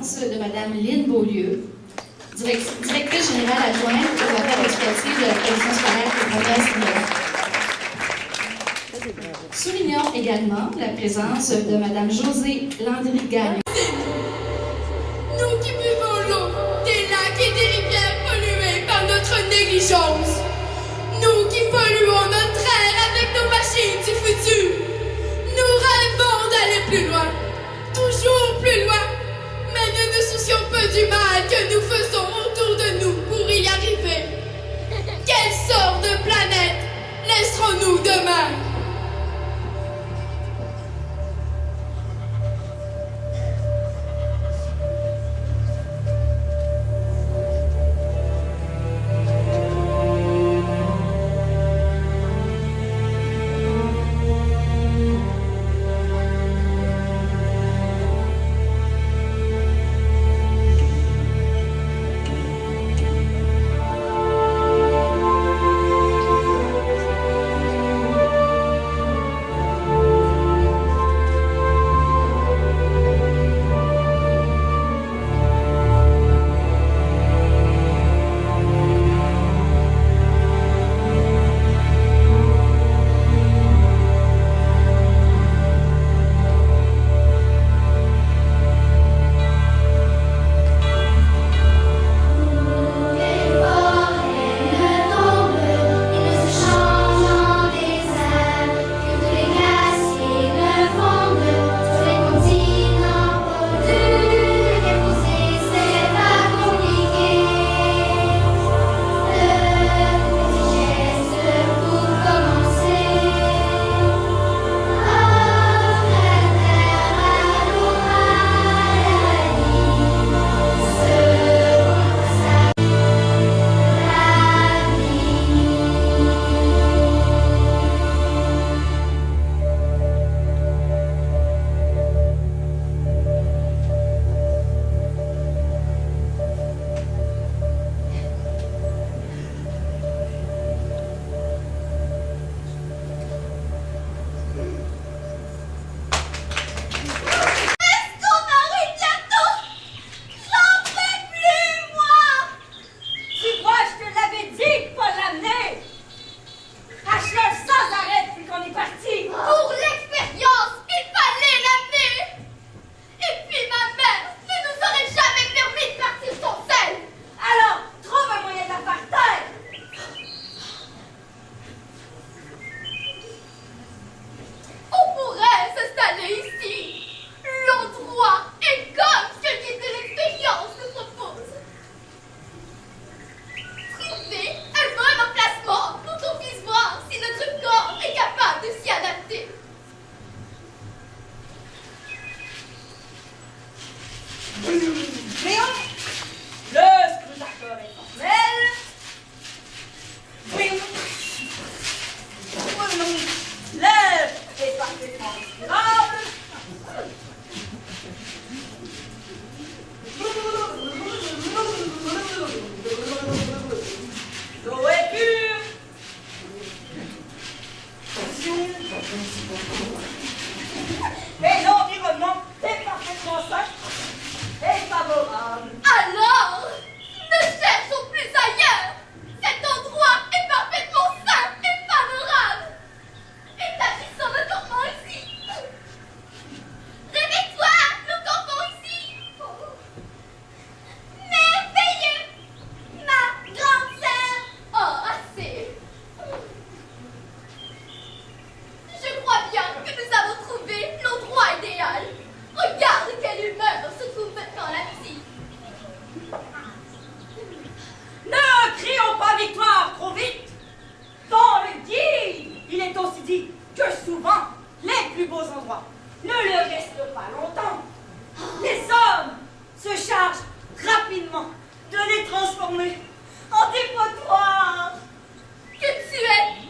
présence de Mme Lynne Beaulieu, directrice générale adjointe aux affaires éducatives de la commission scolaire de Progrès. Soulignons également la présence de Mme Josée Landry-Gagnon. Nous qui buvons l'eau des lacs et des rivières polluées par notre négligence. Nous qui polluons notre air avec nos machines du futur. Nous rêvons d'aller plus loin, toujours plus loin. Mais ne nous soucions pas du mal que nous faisons autour de nous pour y arriver. Quelle sorte de planète laisserons-nous demain? Et l'environnement est parfaitement sain et favorable. Alors, ne cherchons plus ailleurs. Cet endroit est parfaitement sain et favorable. Établissons le campement ici. Réveille-toi, le campement ici. Merveilleux, ma grande sœur. Oh, assez. Je crois bien que nous avons trouvé l'endroit idéal. Regarde quelle humeur se trouve maintenant là-dessus. Ne crions pas victoire trop vite. Dans le guide, il est aussi dit que souvent, les plus beaux endroits ne le restent pas longtemps. Les hommes se chargent rapidement de les transformer en dépotoirs. Que tu es